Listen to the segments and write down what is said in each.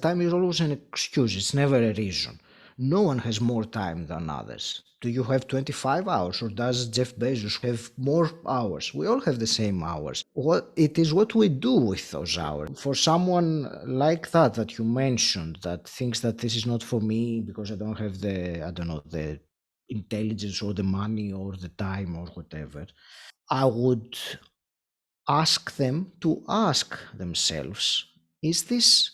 Time is always an excuse, it's never a reason. No one has more time than others. Do you have 25 hours or does Jeff Bezos have more hours? We all have the same hours. What it is what we do with those hours. For someone like that you mentioned that thinks that this is not for me because I don't have the intelligence or the money or the time or whatever, I would ask them to ask themselves, is this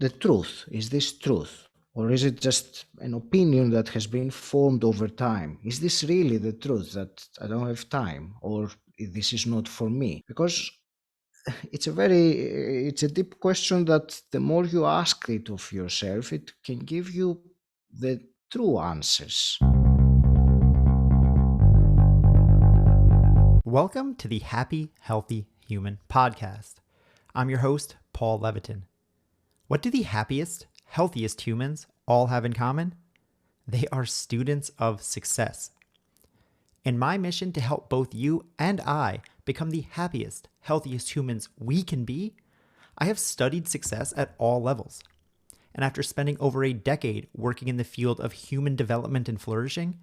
the truth? Is this truth? Or is it just an opinion that has been formed over time? Is this really the truth that I don't have time or this is not for me? Because it's a deep question that the more you ask it of yourself, it can give you the true answers. Welcome to the Happy, Healthy Human podcast. I'm your host, Paul Levitin. What do the happiest, healthiest humans all have in common? They are students of success. In my mission to help both you and I become the happiest, healthiest humans we can be, I have studied success at all levels. And after spending over a decade working in the field of human development and flourishing,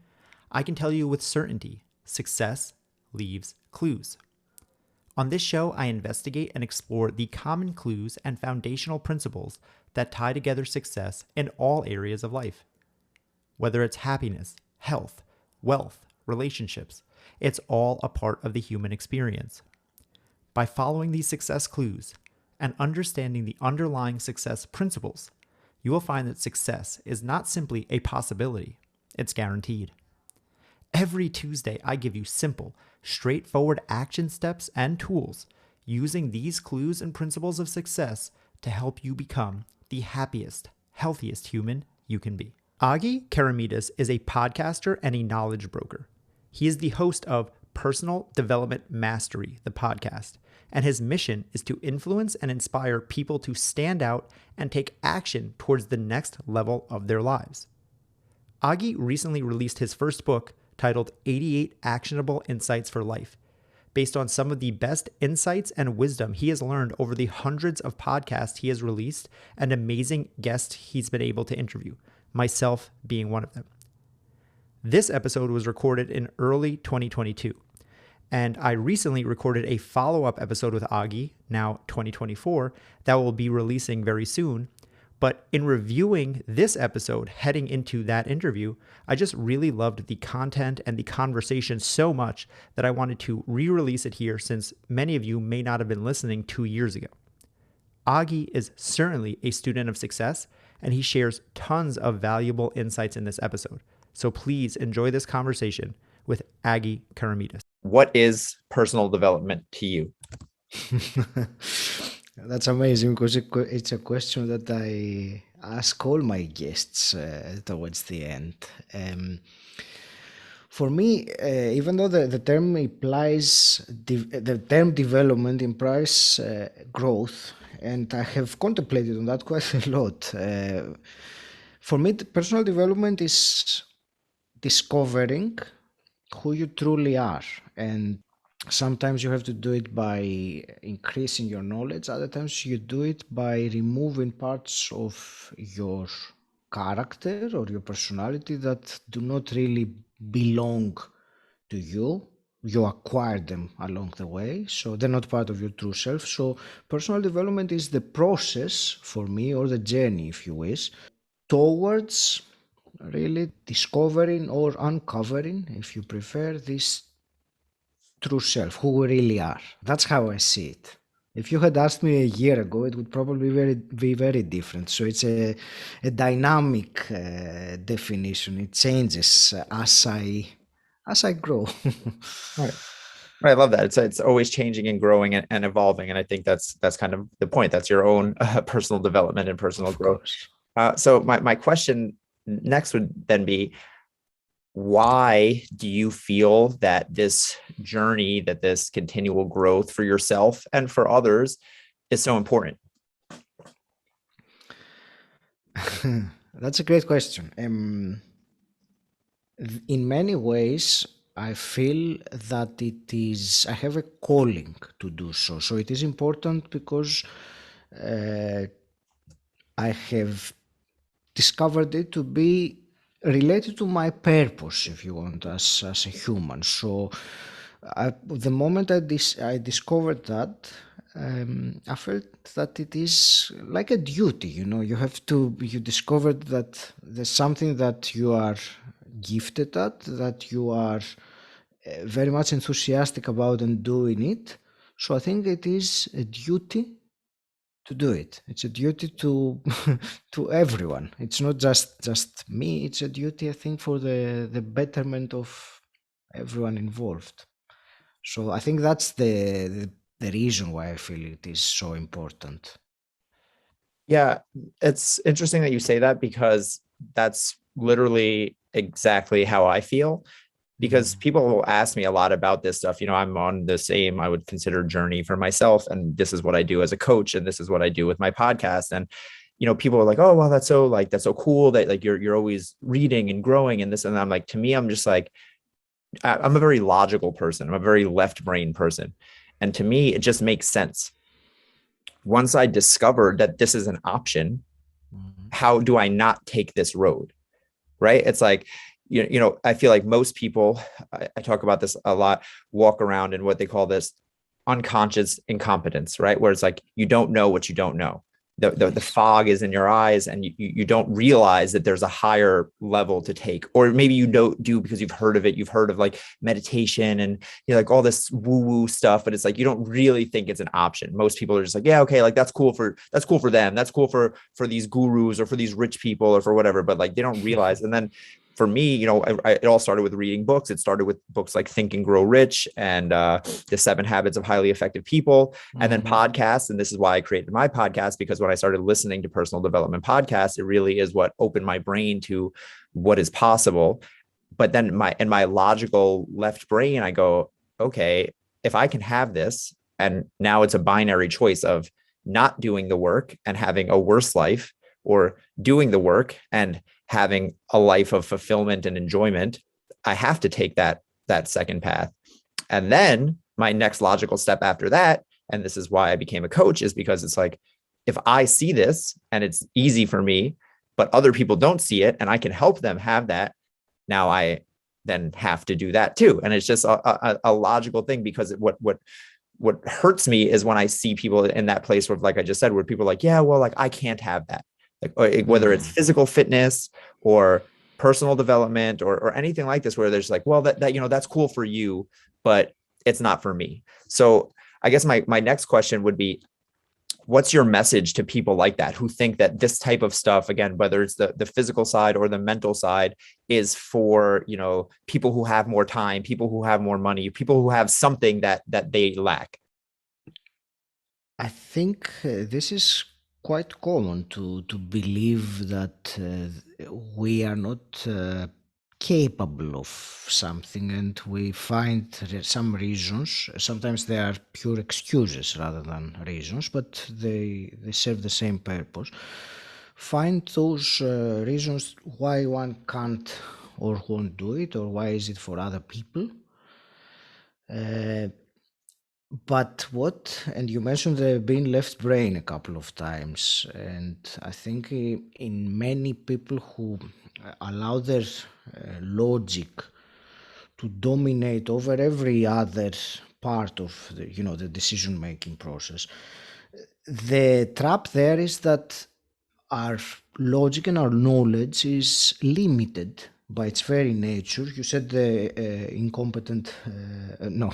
I can tell you with certainty, success leaves clues. On this show, I investigate and explore the common clues and foundational principles that tie together success in all areas of life. Whether it's happiness, health, wealth, relationships, it's all a part of the human experience. By following these success clues and understanding the underlying success principles, you will find that success is not simply a possibility, it's guaranteed. Every Tuesday, I give you simple, straightforward action steps and tools using these clues and principles of success to help you become the happiest, healthiest human you can be. Agi Keramidas is a podcaster and a knowledge broker. He is the host of Personal Development Mastery, the podcast, and his mission is to influence and inspire people to stand out and take action towards the next level of their lives. Agi recently released his first book, titled 88 Actionable Insights for Life, based on some of the best insights and wisdom he has learned over the hundreds of podcasts he has released and amazing guests he's been able to interview, myself being one of them. This episode was recorded in early 2022, and I recently recorded a follow-up episode with Agi, now 2024, that will be releasing very soon. But in reviewing this episode, heading into that interview, I just really loved the content and the conversation so much that I wanted to re-release it here since many of you may not have been listening 2 years ago. Agi is certainly a student of success, and he shares tons of valuable insights in this episode. So please enjoy this conversation with Agi Keramidas. What is personal development to you? That's amazing because it's a question that I ask all my guests towards the end. For me, even though the term implies the term development implies growth, and I have contemplated on that quite a lot. For me, personal development is discovering who you truly are, and sometimes you have to do it by increasing your knowledge, other times you do it by removing parts of your character or your personality that do not really belong to you. You acquire them along the way, so they're not part of your true self. So personal development is the process for me, or the journey if you wish, towards really discovering or uncovering, if you prefer, this true self, who we really are. That's how I see it. If you had asked me a year ago, it would probably be very different. So it's a dynamic definition. It changes as I grow. Right. I love that. It's always changing and growing and evolving, and I think that's kind of the point. That's your own personal development and personal growth. So my question next would then be, why do you feel that this journey, that this continual growth for yourself and for others is so important? That's a great question. In many ways, I feel that I have a calling to do so. So it is important because uh, I have discovered it to be related to my purpose, if you want, as a human. So the moment I discovered that, I felt that it is like a duty. You have to, you discovered that there's something that you are gifted at, that you are very much enthusiastic about and doing it. So I think it is a duty to do it. It's a duty to to everyone. It's not just me. It's a duty, I think, for the betterment of everyone involved. So I think that's the reason why I feel it is so important. Yeah, it's interesting that you say that because that's literally exactly how I feel. Because Mm. people will ask me a lot about this stuff. I'm on the same, I would consider, journey for myself. And this is what I do as a coach. And this is what I do with my podcast. And, people are like, oh, well, that's so cool that like you're always reading and growing and this. And I'm like, to me, I'm just like, I'm a very logical person. I'm a very left brain person. And to me, it just makes sense. Once I discovered that this is an option, Mhm. how do I not take this road? Right. It's like, I feel like most people, I talk about this a lot, walk around in what they call this unconscious incompetence, right? Where it's like, you don't know what you don't know. The Yes. fog is in your eyes and you don't realize that there's a higher level to take, or maybe you don't do because you've heard of it. You've heard of like meditation and like all this woo woo stuff, but it's like, you don't really think it's an option. Most people are just like, yeah, okay. Like that's cool for them. That's cool for these gurus or for these rich people or for whatever, but like they don't realize. And then for me, it all started with reading books. It started with books like Think and Grow Rich and The 7 Habits of Highly Effective People, and then Mhm. podcasts. And this is why I created my podcast, because when I started listening to personal development podcasts, it really is what opened my brain to what is possible. But then in my logical left brain, I go, okay, if I can have this, and now it's a binary choice of not doing the work and having a worse life, or doing the work and having a life of fulfillment and enjoyment, I have to take that second path. And then my next logical step after that, and this is why I became a coach, is because it's like, if I see this and it's easy for me, but other people don't see it and I can help them have that, now I then have to do that too. And it's just a logical thing, because what hurts me is when I see people in that place where, like I just said, where people are like, yeah, well, like I can't have that. Like, whether it's Mm. physical fitness or personal development or anything like this, where there's like, well, that that's cool for you, but it's not for me. So I guess my next question would be, what's your message to people like that, who think that this type of stuff, again, whether it's the physical side or the mental side, is for people who have more time, people who have more money, people who have something that they lack? I think this is quite common to believe that we are not capable of something, and we find some reasons. Sometimes they are pure excuses rather than reasons, but they serve the same purpose. Find those reasons why one can't or won't do it, or why is it for other people. Uh, but what, and you mentioned the being left brain a couple of times, and I think in many people who allow their logic to dominate over every other part of the decision making process, the trap there is that our logic and our knowledge is limited by its very nature. You said the incompetent, no,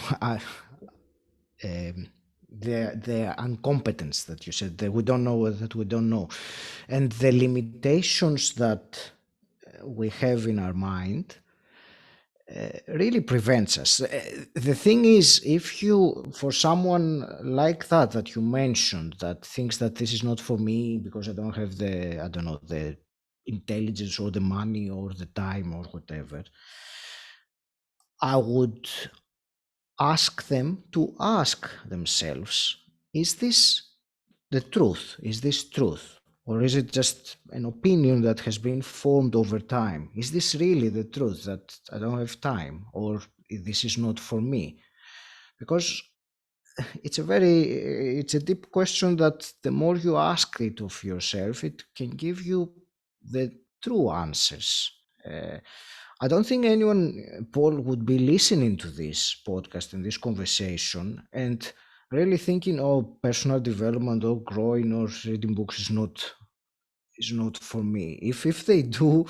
um, the incompetence that you said, that we don't know that we don't know, and the limitations that we have in our mind really prevents us. The thing is, if you, for someone like that you mentioned, that thinks that this is not for me because I don't have I don't know, the intelligence or the money or the time or whatever, I would ask them to ask themselves, is this the truth? Is this truth? Or is it just an opinion that has been formed over time? Is this really the truth, that I don't have time, or this is not for me? Because it's a deep question that the more you ask it of yourself, it can give you the true answers. Uh, I don't think anyone, Paul, would be listening to this podcast and this conversation and really thinking, "Oh, personal development or growing or reading books is not for me." If they do,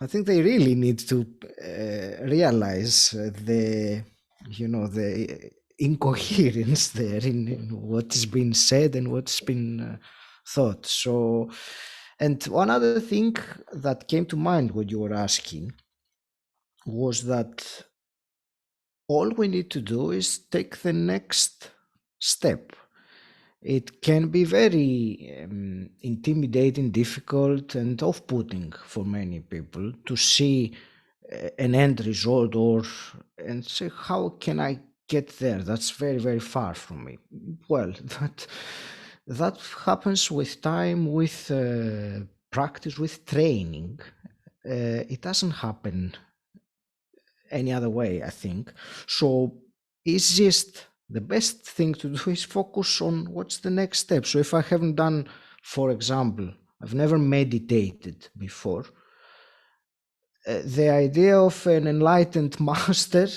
I think they really need to realize the incoherence there in what is being said and what's been thought. So, and one other thing that came to mind when you were asking was that all we need to do is take the next step. It can be very intimidating, difficult, and off putting for many people to see an end result and say, how can I get there? That's very, very far from me. Well, that happens with time, with practice, with training. It doesn't happen any other way, I think. So easiest, the best thing to do is focus on what's the next step. So if I haven't done, for example, I've never meditated before, the idea of an enlightened master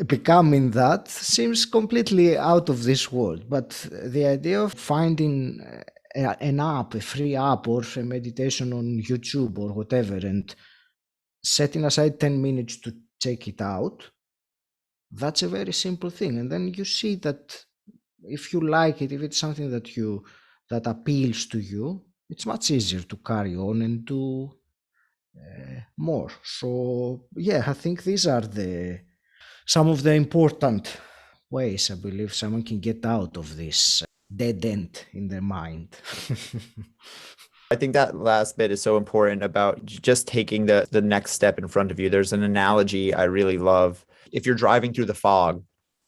becoming that seems completely out of this world. But the idea of finding an app, a free app or a meditation on YouTube or whatever, and setting aside 10 minutes to check it out, that's a very simple thing. And then you see that if you like it, if it's something that appeals to you, it's much easier to carry on and do more. So yeah, I think these are some of the important ways I believe someone can get out of this dead end in their mind. I think that last bit is so important about just taking the next step in front of you. There's an analogy I really love. If you're driving through the fog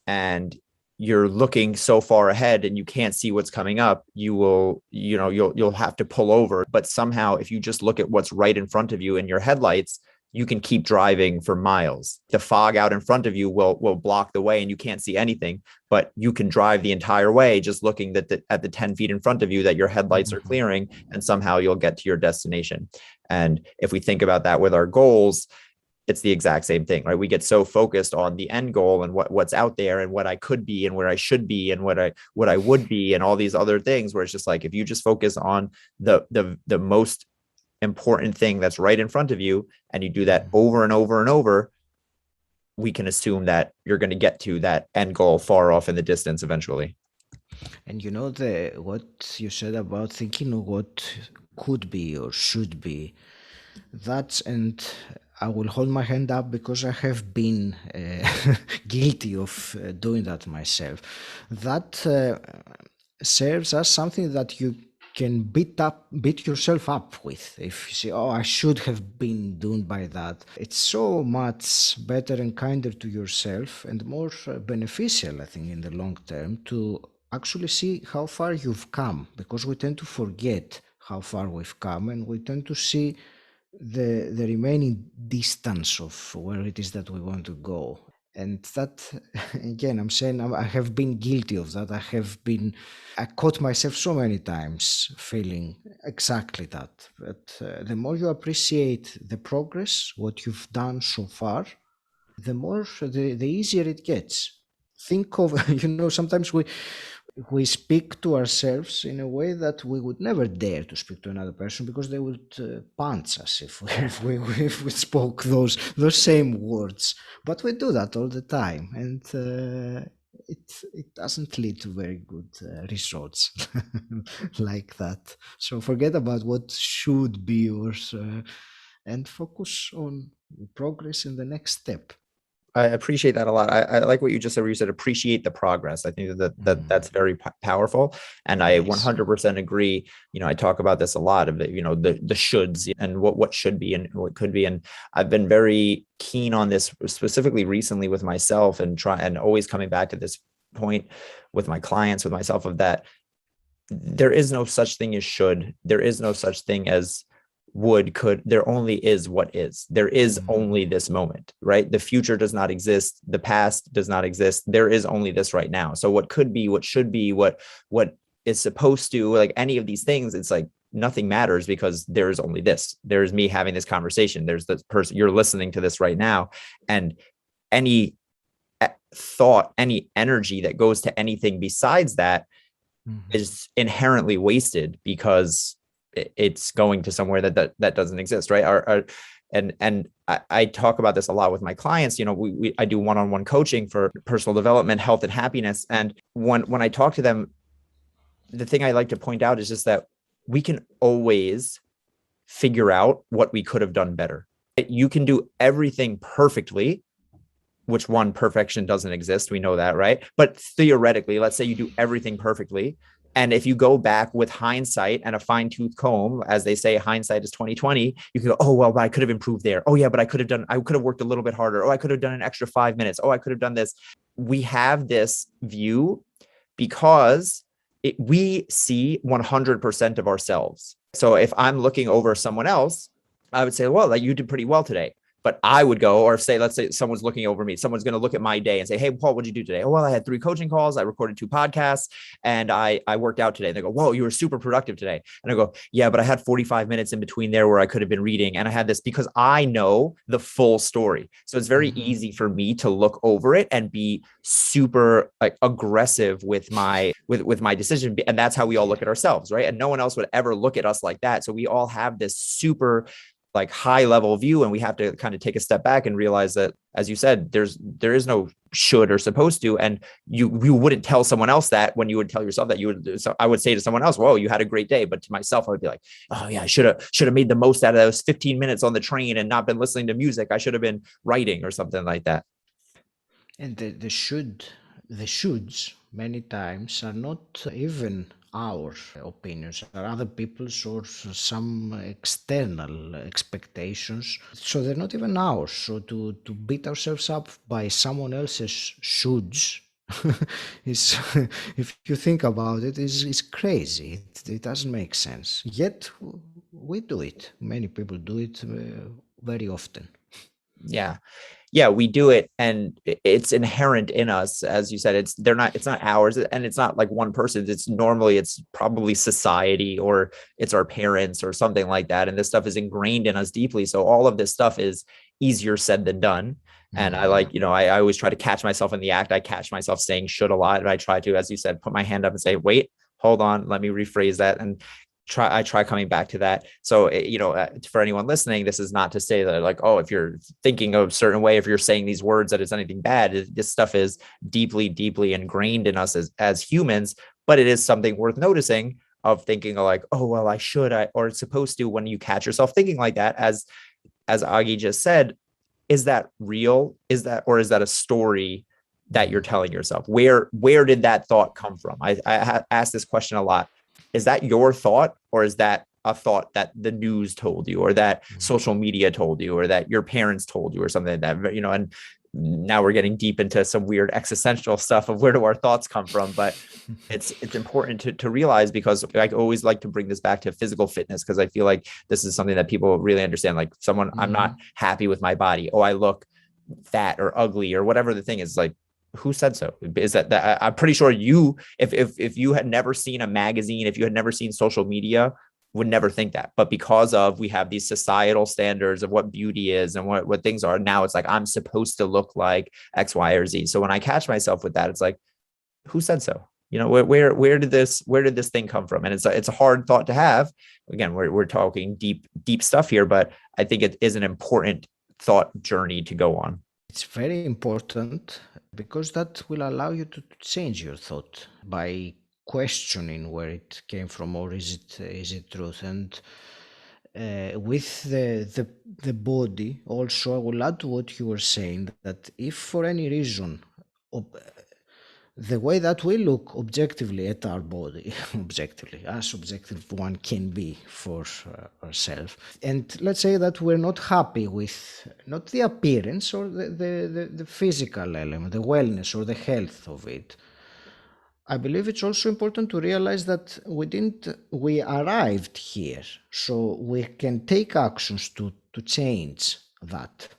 and you're looking so far ahead and you can't see what's coming up, you'll have to pull over. But somehow, if you just look at what's right in front of you in your headlights, you can keep driving for miles. The fog out in front of you will block the way and you can't see anything, but you can drive the entire way just looking at the 10 feet in front of you that your headlights are clearing, and somehow you'll get to your destination. And if we think about that with our goals, it's the exact same thing, right? We get so focused on the end goal and what's out there and what I could be and where I should be and what I would be and all these other things, where it's just like, if you just focus on the most important thing that's right in front of you and you do that over and over and over, we can assume that you're going to get to that end goal far off in the distance eventually. And you know what you said about thinking of what could be or should be, and I will hold my hand up because I have been guilty of doing that myself. That serves as something that you can beat yourself up with. If you say, "Oh, I should have been done by that," it's so much better and kinder to yourself and more beneficial, I think, in the long term, to actually see how far you've come, because we tend to forget how far we've come and we tend to see the remaining distance of where it is that we want to go. And that, again, I'm saying I have been guilty of that. I caught myself so many times feeling exactly that. But the more you appreciate the progress, what you've done so far, the easier it gets. Think of, sometimes we speak to ourselves in a way that we would never dare to speak to another person, because they would punch us if we spoke those same words. But we do that all the time, and it doesn't lead to very good results like that. So forget about what should be and focus on progress in the next step. I appreciate that a lot. I like what you just said, where you said appreciate the progress. I think that's very powerful. And I Yes. 100% agree. I talk about this a lot of the shoulds and what should be and what could be. And I've been very keen on this specifically recently with myself, and always coming back to this point with my clients, with myself, of that there is no such thing as should. There is no such thing as could, there only is what is. There is only this moment, right? The future does not exist. The past does not exist. There is only this right now. So what could be, what should be, what is supposed to, like any of these things, it's like nothing matters because there is only this. There's me having this conversation. There's this person, you're listening to this right now. And any thought, any energy that goes to anything besides that is inherently wasted because it's going to somewhere that doesn't exist, right? And I talk about this a lot with my clients. You know, I do one-on-one coaching for personal development, health, and happiness. And when I talk to them, the thing I like to point out is just that we can always figure out what we could have done better. You can do everything perfectly, which perfection doesn't exist. We know that, right? But theoretically, let's say you do everything perfectly. And if you go back with hindsight and a fine-tooth comb, as they say, hindsight is 2020, you can go, oh, well, but I could have improved there. Oh, yeah, but I could have worked a little bit harder. Oh, I could have done an extra 5 minutes. Oh, I could have done this. We have this view because we see 100% of ourselves. So if I'm looking over someone else, I would say, well, like, you did pretty well today. But I would go, or say, let's say someone's looking over me, someone's going to look at my day and say, hey, Paul, what'd you do today? Oh, well, I had 3 coaching calls. I recorded 2 podcasts and I worked out today. And they go, whoa, you were super productive today. And I go, yeah, but I had 45 minutes in between there where I could have been reading. And I had this because I know the full story. So it's very easy for me to look over it and be super like aggressive with my decision. And that's how we all look at ourselves, right? And no one else would ever look at us like that. So we all have this super like high level view, and we have to kind of take a step back and realize that, as you said, there is no should or supposed to, and you wouldn't tell someone else that when you would tell yourself that. You would, so I would say to someone else, whoa, you had a great day, but to myself I would be like, oh yeah, I should have made the most out of those 15 minutes on the train and not been listening to music. I should have been writing or something like that. And the shoulds many times are not even our opinions, are other people's or some external expectations. So they're not even ours. So to beat ourselves up by someone else's shoulds is, if you think about it, is crazy. It doesn't make sense. Yet we do it. Many people do it very often. Yeah, we do it, and it's inherent in us. As you said, it's not ours, and it's not like one person. It's probably society, or it's our parents or something like that. And this stuff is ingrained in us deeply. So all of this stuff is easier said than done. And I I always try to catch myself in the act. I catch myself saying should a lot. And I try to, as you said, put my hand up and say, wait, hold on, let me rephrase that. And I try coming back to that. So, for anyone listening, this is not to say that, like, oh, if you're thinking a certain way, if you're saying these words, that it's anything bad. This stuff is deeply, deeply ingrained in us as humans, but it is something worth noticing, of thinking like, oh, well, or it's supposed to. When you catch yourself thinking like that, as Agi just said, is that real? Is that a story that you're telling yourself? Where did that thought come from? I ask this question a lot. Is that your thought, or is that a thought that the news told you, or that social media told you, or that your parents told you, or something like that? And now we're getting deep into some weird existential stuff of where do our thoughts come from. But it's important to realize, because I always like to bring this back to physical fitness, because I feel like this is something that people really understand. Like, I'm not happy with my body. Oh, I look fat or ugly or whatever the thing is. Like, who said so? Is that I'm pretty sure if you had never seen a magazine, if you had never seen social media, would never think that. But because we have these societal standards of what beauty is and what things are, now it's like, I'm supposed to look like X, Y, or Z. So when I catch myself with that, it's like, who said so? Where did this thing come from? And it's a hard thought to have. Again, we're talking deep stuff here, but I think it is an important thought journey to go on. It's very important, because that will allow you to change your thought by questioning where it came from, or is it truth. And with the body also, I will add to what you were saying, that if for any reason the way that we look objectively at our body, objectively, as objective one can be for ourselves, and let's say that we're not happy with not the appearance or the physical element, the wellness or the health of it, I believe it's also important to realize that we arrived here, so we can take actions to change that.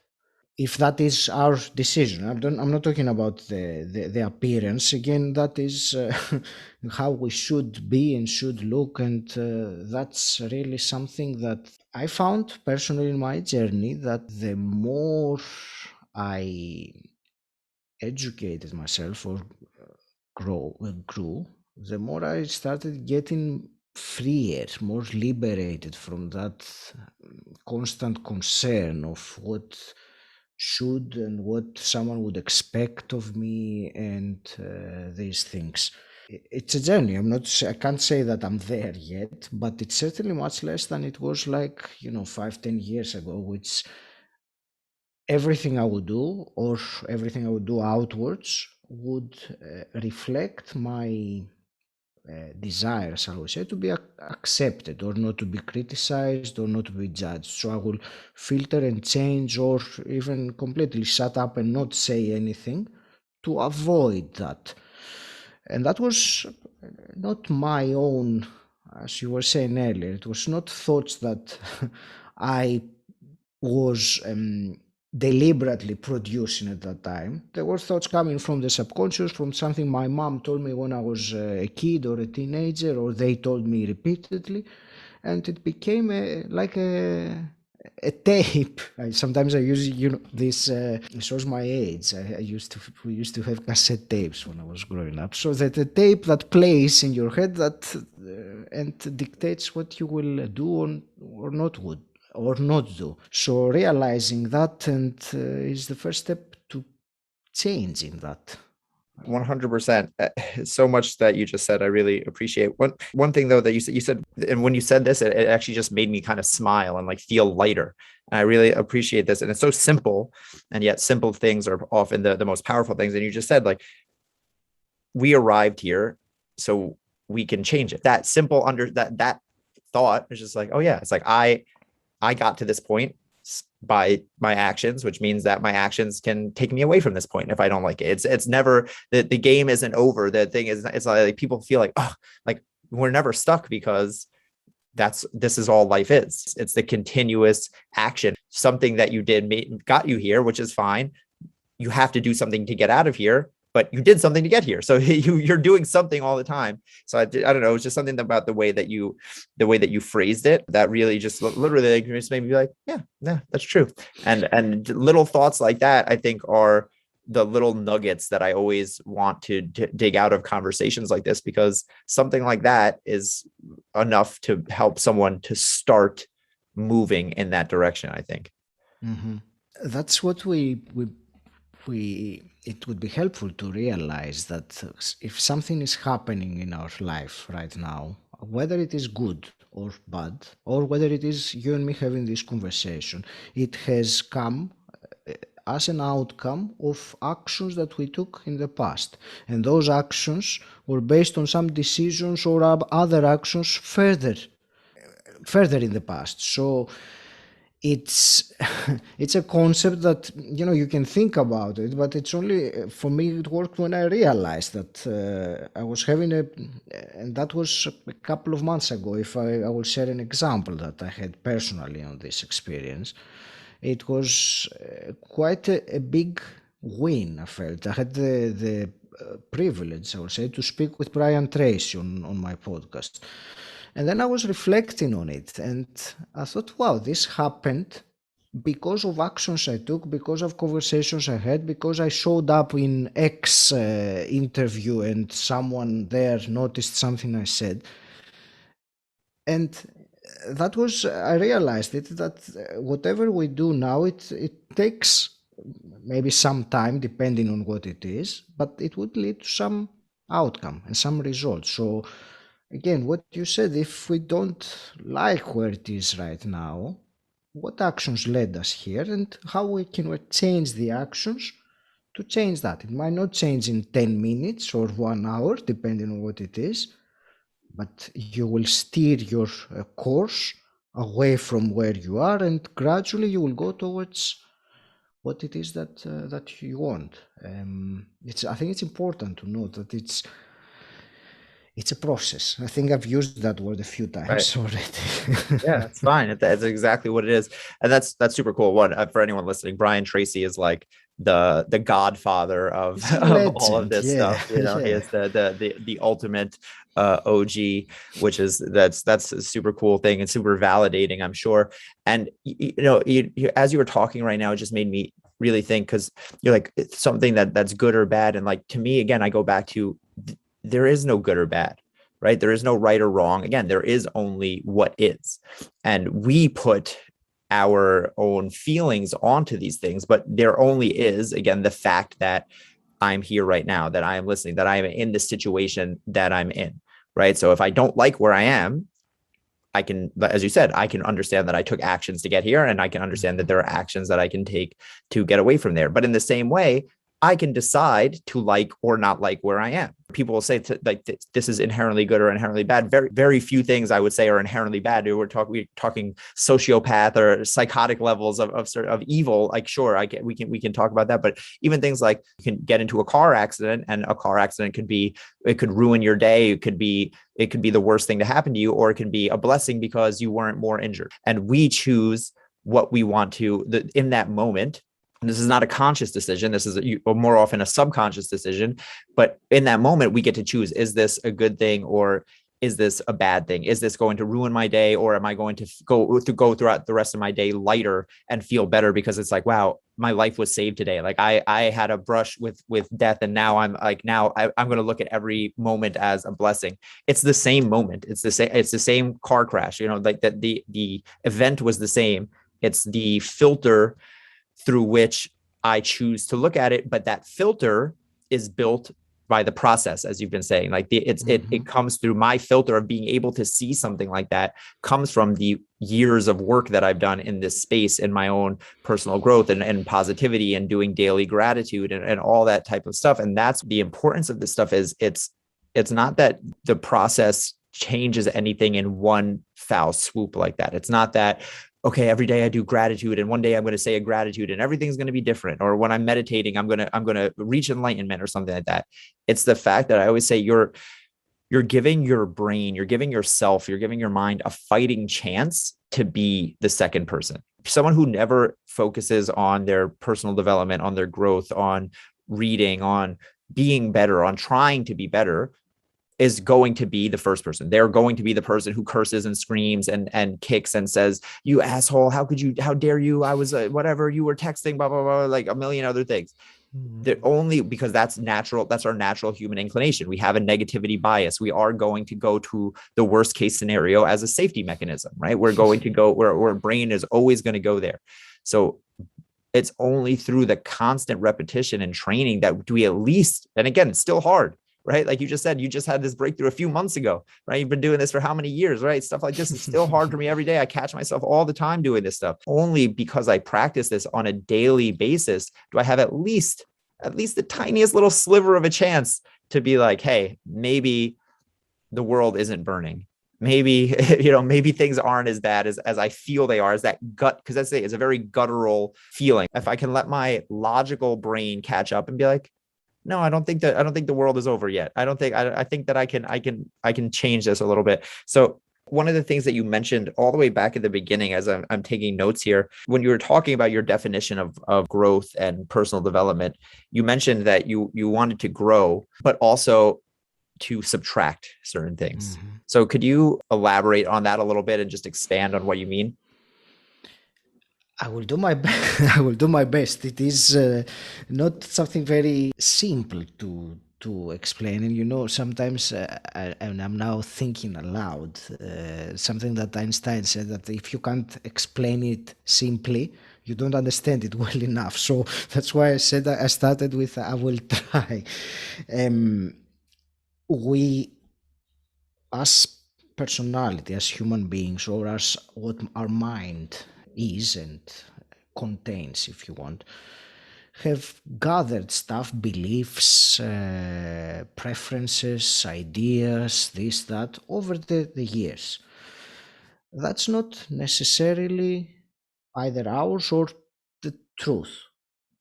If that is our decision, I'm not talking about the appearance. Again, that is how we should be and should look, and that's really something that I found personally in my journey, that the more I educated myself or grew, the more I started getting freer, more liberated from that constant concern of what should and what someone would expect of me, and these things. It's a journey. I can't say that I'm there yet, but it's certainly much less than it was, like, 5, 10 years ago, which everything I would do, or everything I would do outwards, would reflect my desire, shall we say, to be accepted, or not to be criticized, or not to be judged. So I will filter and change, or even completely shut up and not say anything to avoid that. And that was not my own, as you were saying earlier, it was not thoughts that I was deliberately producing at that time. There were thoughts coming from the subconscious, from something my mom told me when I was a kid or a teenager, or they told me repeatedly, and it became like a tape. Sometimes I use this. It shows my age. We used to have cassette tapes when I was growing up. So that a tape that plays in your head that and dictates what you will do or not do. So realizing that and is the first step to changing that. 100%. So much that you just said, I really appreciate. One thing though that you said, and when you said this, it actually just made me kind of smile and like feel lighter. And I really appreciate this. And it's so simple, and yet simple things are often the most powerful things. And you just said, like, we arrived here so we can change it. That simple that thought is just like, oh yeah, it's like I got to this point by my actions, which means that my actions can take me away from this point if I don't like it. It's never the game isn't over. The thing is, it's like people feel like, oh, like we're never stuck, because this is all life is. It's the continuous action. Something that you did got you here, which is fine. You have to do something to get out of here, but you did something to get here. So you're doing something all the time. So I don't know. It's just something about the way that you phrased it that really just literally just made me be like, yeah, that's true. And little thoughts like that, I think, are the little nuggets that I always want to dig out of conversations like this, because something like that is enough to help someone to start moving in that direction, I think. Mm-hmm. That's what it would be helpful to realize that if something is happening in our life right now, whether it is good or bad, or whether it is you and me having this conversation, it has come as an outcome of actions that we took in the past. And those actions were based on some decisions or other actions further in the past. So it's it's a concept that you can think about it, but it's only for me it worked when I realized that I was having and that was a couple of months ago. If I will share an example that I had personally on this experience, it was quite a big win. I felt I had the privilege, I would say, to speak with Brian Tracy on my podcast. And then I was reflecting on it, and I thought, wow, this happened because of actions I took, because of conversations I had, because I showed up in X interview and someone there noticed something I said. And that was, I realized it, that whatever we do now, it takes maybe some time, depending on what it is, but it would lead to some outcome and some result. So again, what you said, if we don't like where it is right now, what actions led us here, and how we can change the actions to change that. It might not change in 10 minutes or 1 hour, depending on what it is, but you will steer your course away from where you are, and gradually you will go towards what it is that you want. I think it's important to note that it's a process. I think I've used that word a few Right. times already. Yeah, it's fine. That's exactly what it is, and that's super cool. One for anyone listening, Brian Tracy is like the godfather of It's a of all of legend, this yeah, stuff. You know, he yeah. is the ultimate OG, which is that's a super cool thing and super validating, I'm sure. And as you were talking right now, it just made me really think, because you're like, it's something that's good or bad, and like, to me, again, I go back to there is no good or bad, right? There is no right or wrong. Again, there is only what is. And we put our own feelings onto these things, but there only is, again, the fact that I'm here right now, that I am listening, that I am in the situation that I'm in, right? So if I don't like where I am, I can, as you said, I can understand that I took actions to get here, and I can understand that Mhm. there are actions that I can take to get away from there. But in the same way, I can decide to like or not like where I am. People will say like this is inherently good or inherently bad. Very, very few things I would say are inherently bad. We're talking sociopath or psychotic levels of evil. Like, sure, we can talk about that. But even things like, you can get into a car accident, and a car accident could ruin your day. It could be the worst thing to happen to you, or it can be a blessing because you weren't more injured. And we choose what we want to in that moment. And this is not a conscious decision. This is more often a subconscious decision. But in that moment, we get to choose: is this a good thing, or is this a bad thing? Is this going to ruin my day, or am I going to go throughout the rest of my day lighter and feel better, because it's like, wow, my life was saved today. Like, I had a brush with death, and now I'm going to look at every moment as a blessing. It's the same moment. It's the same car crash. Like that the event was the same. It's the filter through which I choose to look at it, but that filter is built by the process, as you've been saying. Like it Mhm. comes through my filter of being able to see something like that, comes from the years of work that I've done in this space, in my own personal growth and positivity, and doing daily gratitude and all that type of stuff. And that's the importance of this stuff. Is it's not that the process changes anything in one foul swoop like that. It's not that, okay, every day I do gratitude, and one day I'm going to say a gratitude, and everything's going to be different. Or when I'm meditating, I'm going to reach enlightenment or something like that. It's the fact that I always say, you're giving your brain, you're giving yourself, you're giving your mind a fighting chance to be the second person. Someone who never focuses on their personal development, on their growth, on reading, on being better, on trying to be better, is going to be the first person. They're going to be the person who curses and screams and kicks and says, "You asshole! How dare you? I was whatever. You were texting, blah blah blah," like a million other things. That only because that's natural. That's our natural human inclination. We have a negativity bias. We are going to go to the worst case scenario as a safety mechanism, right? We're going to go where our brain is always going to go there. So it's only through the constant repetition and training that we at least, and again, it's still hard, right? Like you just said, you just had this breakthrough a few months ago, right? You've been doing this for how many years, right? Stuff like this is still hard for me every day. I catch myself all the time doing this stuff. Only because I practice this on a daily basis do I have at least the tiniest little sliver of a chance to be like, hey, maybe the world isn't burning. Maybe, maybe things aren't as bad as I feel they are, as that gut, because I say it's a very guttural feeling. If I can let my logical brain catch up and be like, no, I don't think the world is over yet. I think that I can change this a little bit. So one of the things that you mentioned all the way back at the beginning, as I'm taking notes here, when you were talking about your definition of growth and personal development, you mentioned that you wanted to grow, but also to subtract certain things. Mhm. So could you elaborate on that a little bit and just expand on what you mean? I will do my I will do my best. It is not something very simple to explain, and sometimes and I'm now thinking aloud. Something that Einstein said, that if you can't explain it simply, you don't understand it well enough. So that's why I said I started with I will try. Um, we, as personality, as human beings, or as what our mind is and contains, if you want, have gathered stuff, beliefs, preferences, ideas, this, that, over the years. That's not necessarily either ours or the truth.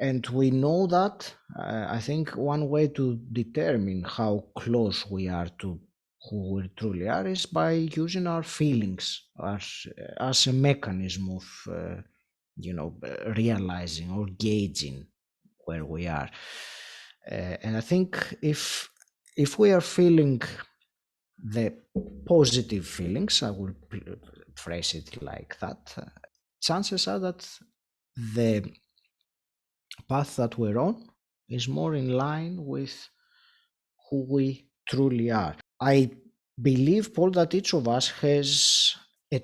And we know that. I think one way to determine how close we are to who we truly are is by using our feelings as a mechanism of realizing or gauging where we are. And I think if we are feeling the positive feelings, I will phrase it like that, chances are that the path that we're on is more in line with who we truly are. I believe, Paul, that each of us has a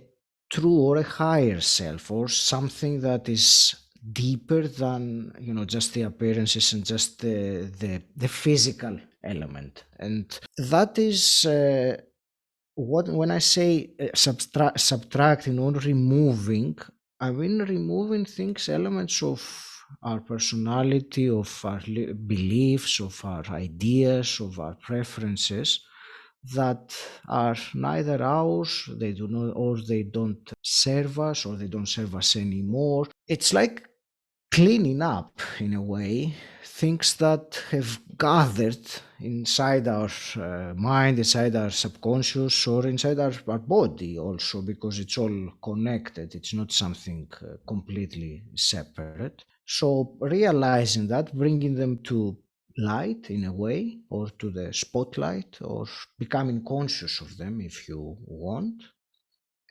true or a higher self, or something that is deeper than just the appearances and just the physical element. And that is what when I say subtracting or removing, I mean removing things, elements of our personality, of our beliefs, of our ideas, of our preferences that are neither ours, they do not, or they don't serve us, or they don't serve us anymore. It's like cleaning up, in a way, things that have gathered inside our mind, inside our subconscious, or inside our body also, because it's all connected. It's not something completely separate. So realizing that, bringing them to light in a way, or to the spotlight, or becoming conscious of them if you want.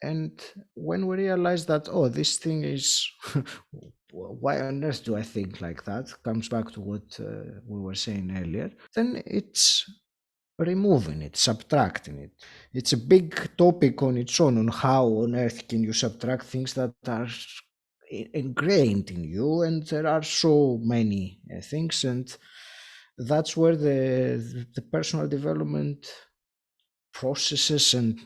And when we realize that, oh, this thing is, why on earth do I think like that? Comes back to what we were saying earlier. Then it's removing it, subtracting it. It's a big topic on its own, on how on earth can you subtract things that are ingrained in you. And there are so many things. And that's where the personal development processes and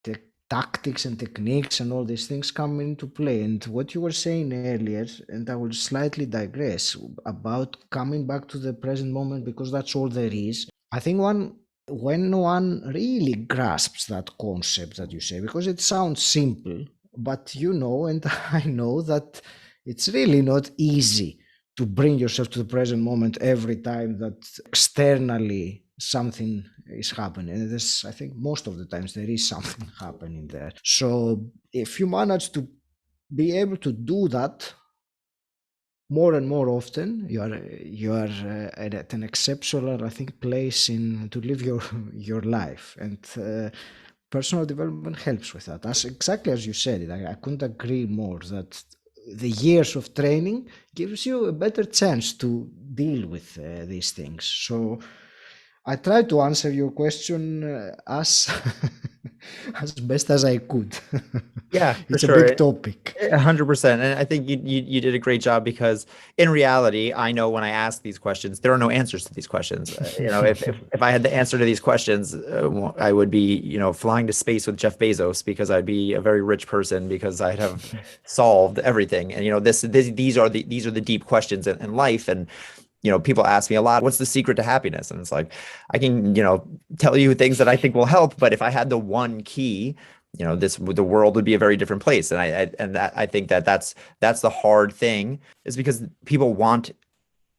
the tactics and techniques and all these things come into play. And what you were saying earlier, and I will slightly digress about coming back to the present moment, because that's all there is. I think when one really grasps that concept that you say, because it sounds simple, but and I know that it's really not easy to bring yourself to the present moment every time that externally something is happening. And I think most of the times there is something happening there. So if you manage to be able to do that more and more often, you are at an exceptional, I think, place in to live your life. And personal development helps with that. As exactly as you said it, I couldn't agree more that the years of training gives you a better chance to deal with these things. So I tried to answer your question as as best as I could. Yeah, for It's a big sure. topic. 100%. And I think you did a great job, because in reality, I know when I ask these questions, there are no answers to these questions. If I had the answer to these questions, I would be, flying to space with Jeff Bezos, because I'd be a very rich person, because I'd have solved everything. And these are the deep questions in life. And people ask me a lot, what's the secret to happiness? And it's like, I can, tell you things that I think will help, but if I had the one key, the world would be a very different place. And I think that's the hard thing, is because people want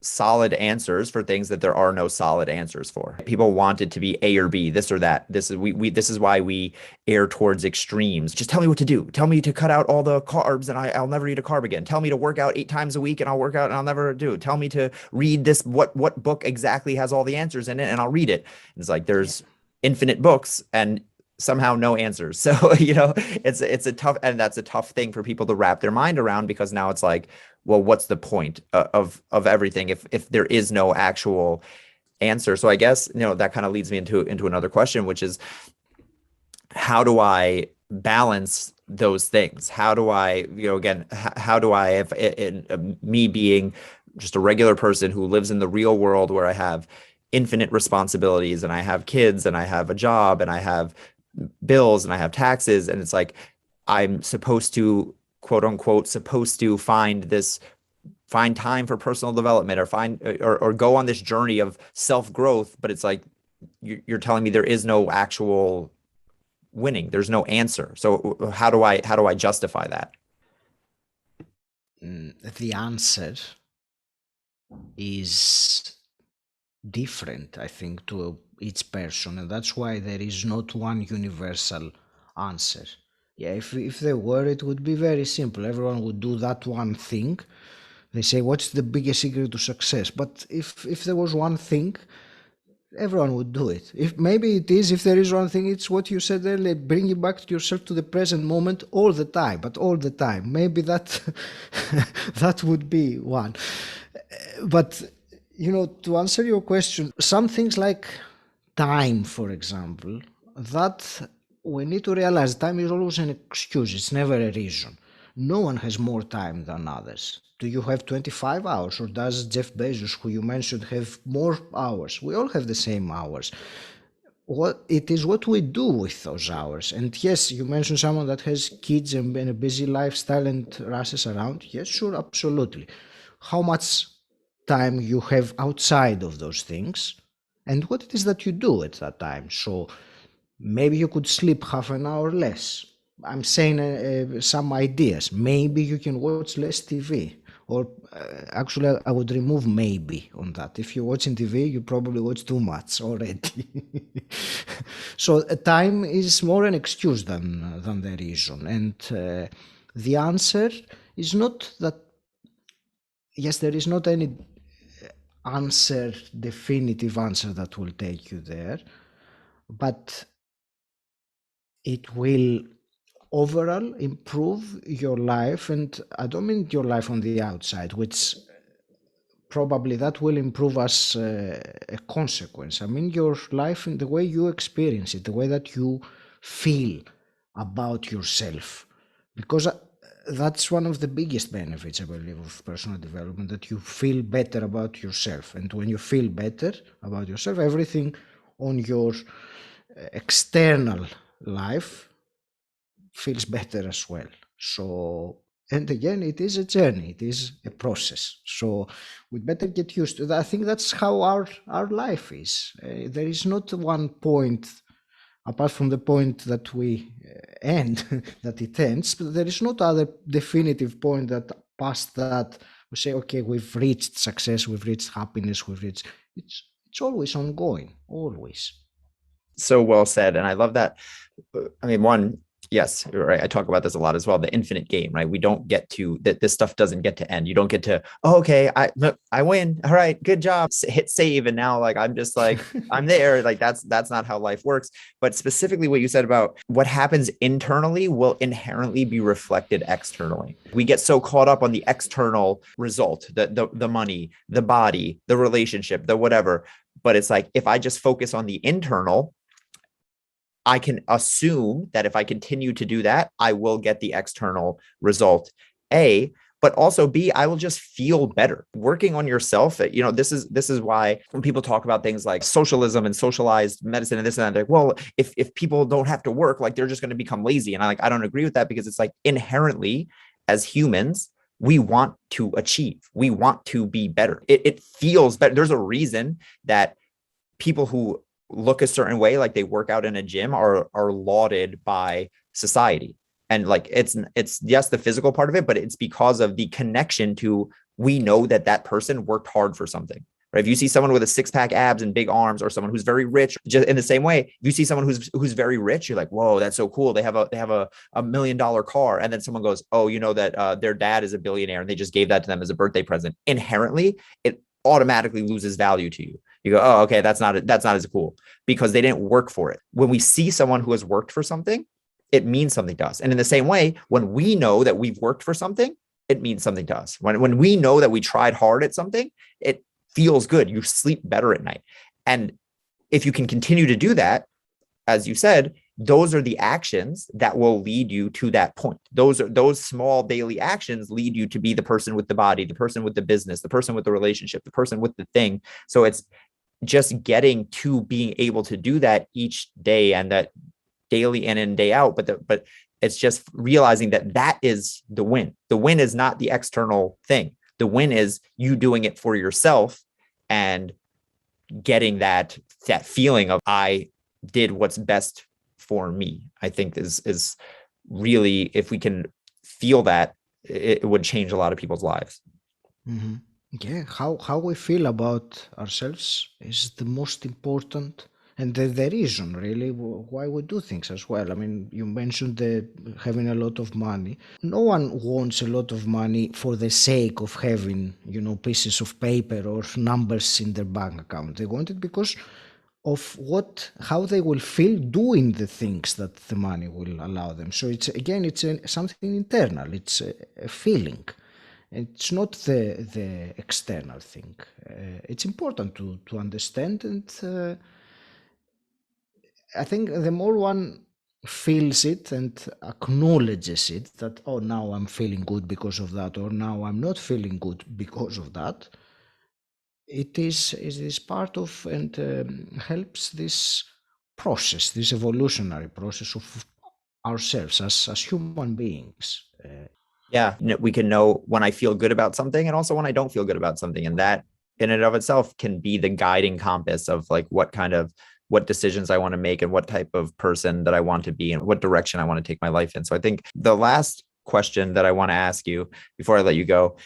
solid answers for things that there are no solid answers for. People want it to be A or B, this or that. This is why we err towards extremes. Just tell me what to do. Tell me to cut out all the carbs and I'll never eat a carb again. Tell me to work out 8 times a week and I'll work out and I'll never do it. Tell me to read this, what book exactly has all the answers in it, and I'll read it. It's like there's infinite books and somehow no answers. So, it's a tough, and that's a tough thing for people to wrap their mind around, because now it's like, well, what's the point of everything if there is no actual answer? So I guess, that kind of leads me into another question, which is, how do I balance those things? How do I, again, how do I, if me being just a regular person who lives in the real world, where I have infinite responsibilities and I have kids and I have a job and I have bills and I have taxes, and it's like I'm supposed to, quote unquote, supposed to find time for personal development, or go on this journey of self-growth, but it's like you're telling me there is no actual winning, there's no answer. So how do I justify that? The answer is different, I think, to each person, and that's why there is not one universal answer. Yeah, if there were, it would be very simple. Everyone would do that one thing. They say, what's the biggest secret to success? But if there was one thing, everyone would do it. If maybe it is, if there is one thing, it's what you said earlier, bring you back to yourself to the present moment all the time, but all the time. Maybe that that would be one. But to answer your question, some things like time, for example, that we need to realize time is always an excuse. It's never a reason. No one has more time than others. Do you have 25 hours, or does Jeff Bezos, who you mentioned, have more hours? We all have the same hours. What it is what we do with those hours. And yes, you mentioned someone that has kids and a busy lifestyle and rushes around. Yes, sure, absolutely. How much time you have outside of those things, and what it is that you do at that time. So maybe you could sleep half an hour less. I'm saying some ideas. Maybe you can watch less TV. Or actually, I would remove maybe on that. If you're watching TV, you probably watch too much already. So time is more an excuse than the reason. And the answer is not that, yes, there is not any definitive answer that will take you there, but it will overall improve your life. And I don't mean your life on the outside, which probably that will improve as a consequence. I mean your life in the way you experience it, the way that you feel about yourself. Because that's one of the biggest benefits, I believe, of personal development, that you feel better about yourself. And when you feel better about yourself, everything on your external life feels better as well. So, and again, it is a journey, it is a process. So we better get used to that. I think that's how our life is. There is not one point, apart from the point that we end, that it ends, but there is not other definitive point that past that we say, okay, we've reached success, we've reached happiness, we've reached. It's always ongoing, always. So well said. And I love that. I mean, one, yes, you're right. I talk about this a lot as well. The infinite game, right? We don't get to that. This stuff doesn't get to end. You don't get to, oh, okay, I win. All right, good job. Hit save. And now like, I'm just like, I'm there. Like that's not how life works. But specifically what you said about what happens internally will inherently be reflected externally. We get so caught up on the external result, the money, the body, the relationship, the whatever. But it's like, if I just focus on the internal, I can assume that if I continue to do that, I will get the external result, A, but also B, I will just feel better. Working on yourself, this is why when people talk about things like socialism and socialized medicine and this and that, like, well, if people don't have to work, like they're just going to become lazy. And I don't agree with that, because it's like inherently as humans, we want to achieve, we want to be better. It feels better. There's a reason that people who look a certain way, like they work out in a gym, are lauded by society. And like it's yes, the physical part of it, but it's because of the connection to, we know that person worked hard for something, right? If you see someone with a six-pack abs and big arms, or someone who's very rich, just in the same way, if you see someone who's very rich, you're like, whoa, that's so cool. They have a $1 million car. And then someone goes, oh, that their dad is a billionaire and they just gave that to them as a birthday present. Inherently, it automatically loses value to you. You go, oh, okay, that's not as cool, because they didn't work for it. When we see someone who has worked for something, it means something to us. And in the same way, when we know that we've worked for something, it means something to us. When we know that we tried hard at something, it feels good. You sleep better at night. And if you can continue to do that, as you said, those are the actions that will lead you to that point. Those small daily actions lead you to be the person with the body, the person with the business, the person with the relationship, the person with the thing. So it's just getting to being able to do that each day, and that daily in and day out. But it's just realizing that is the win. The win is not the external thing. The win is you doing it for yourself and getting that feeling of, I did what's best for me. I think is really, if we can feel that, it would change a lot of people's lives. Mm-hmm. Yeah, how we feel about ourselves is the most important and the reason really why we do things as well. I mean, you mentioned the having a lot of money. No one wants a lot of money for the sake of having, pieces of paper or numbers in their bank account. They want it because of how they will feel doing the things that the money will allow them. So it's something internal. It's a feeling. It's not the external thing. It's important to understand, and I think the more one feels it and acknowledges it, that, oh, now I'm feeling good because of that, or now I'm not feeling good because of that, it is part of, and helps this process, this evolutionary process of ourselves as human beings. Yeah, we can know when I feel good about something and also when I don't feel good about something. And that in and of itself can be the guiding compass of like what decisions I want to make and what type of person that I want to be and what direction I want to take my life in. So I think the last question that I want to ask you before I let you go,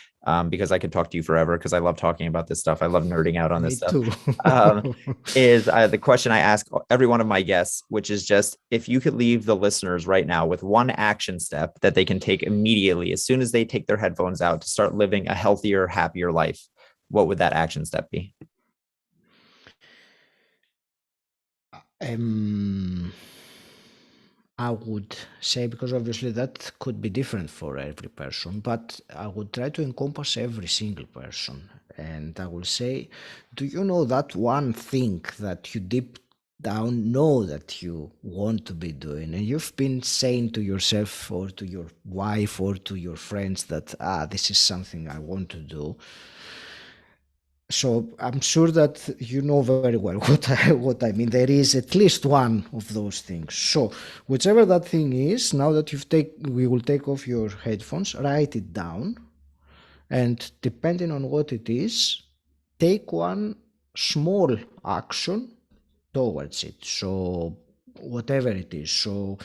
because I could talk to you forever because I love talking about this stuff. I love nerding out on Me this stuff. too. Is the question I ask every one of my guests, which is just if you could leave the listeners right now with one action step that they can take immediately as soon as they take their headphones out to start living a healthier, happier life, what would that action step be? Um, I would say, because obviously that could be different for every person, but I would try to encompass every single person. And I will say, do you know that one thing that you deep down know that you want to be doing? And you've been saying to yourself or to your wife or to your friends that, this is something I want to do. So I'm sure that you know very well what I mean. There is at least one of those things. So whichever that thing is, now that we will take off your headphones, write it down, and depending on what it is, take one small action towards it. So whatever it is. So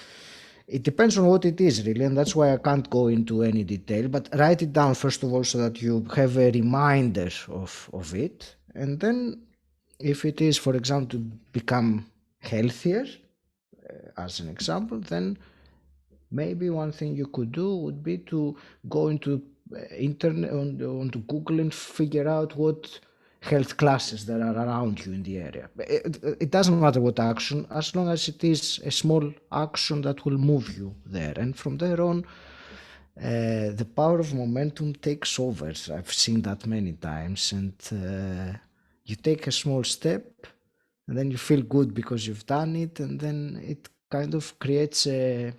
it depends on what it is really, and that's why I can't go into any detail, but write it down first of all so that you have a reminder of it. And then if it is, for example, to become healthier, as an example, then maybe one thing you could do would be to go into internet, onto Google, and figure out what health classes there are around you in the area. It doesn't matter what action, as long as it is a small action that will move you there. And from there on, the power of momentum takes over. I've seen that many times, and you take a small step, and then you feel good because you've done it, and then it kind of creates a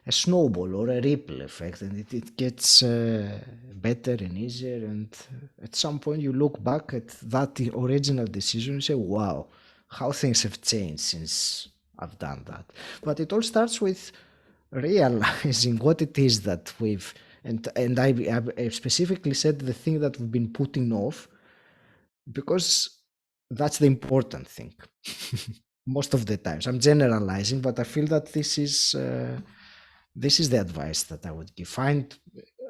snowball or a ripple effect, and it gets better and easier. And at some point, you look back at that original decision and say, wow, how things have changed since I've done that. But it all starts with realizing what it is that we've, and I specifically said the thing that we've been putting off, because that's the important thing. Most of the times, I'm generalizing, but I feel that this is the advice that I would give.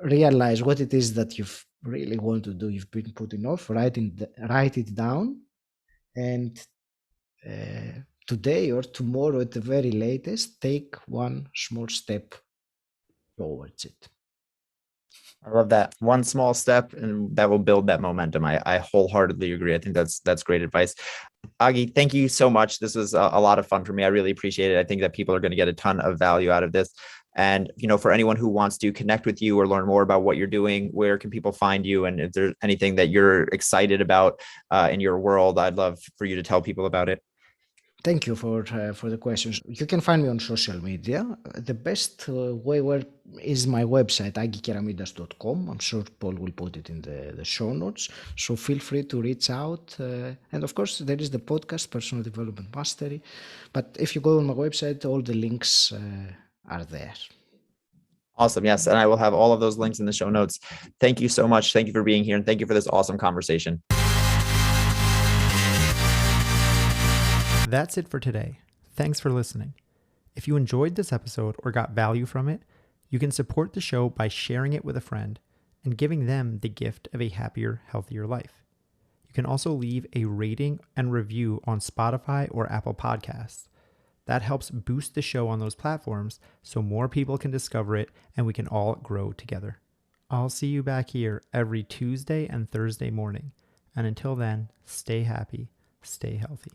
Realize what it is that you really want to do, you've been putting off, write it down, and today or tomorrow at the very latest, take one small step towards it. I love that. One small step and that will build that momentum. I wholeheartedly agree. I think that's great advice. Agi, thank you so much. This was a lot of fun for me. I really appreciate it. I think that people are going to get a ton of value out of this. And, for anyone who wants to connect with you or learn more about what you're doing, where can people find you? And if there's anything that you're excited about in your world, I'd love for you to tell people about it. Thank you for the questions. You can find me on social media. The best way is my website, agikeramidas.com. I'm sure Paul will put it in the show notes. So feel free to reach out. And of course, there is the podcast, Personal Development Mastery. But if you go on my website, all the links are there. Awesome. Yes. And I will have all of those links in the show notes. Thank you so much. Thank you for being here. And thank you for this awesome conversation. That's it for today. Thanks for listening. If you enjoyed this episode or got value from it, you can support the show by sharing it with a friend and giving them the gift of a happier, healthier life. You can also leave a rating and review on Spotify or Apple Podcasts. That helps boost the show on those platforms so more people can discover it and we can all grow together. I'll see you back here every Tuesday and Thursday morning. And until then, stay happy, stay healthy.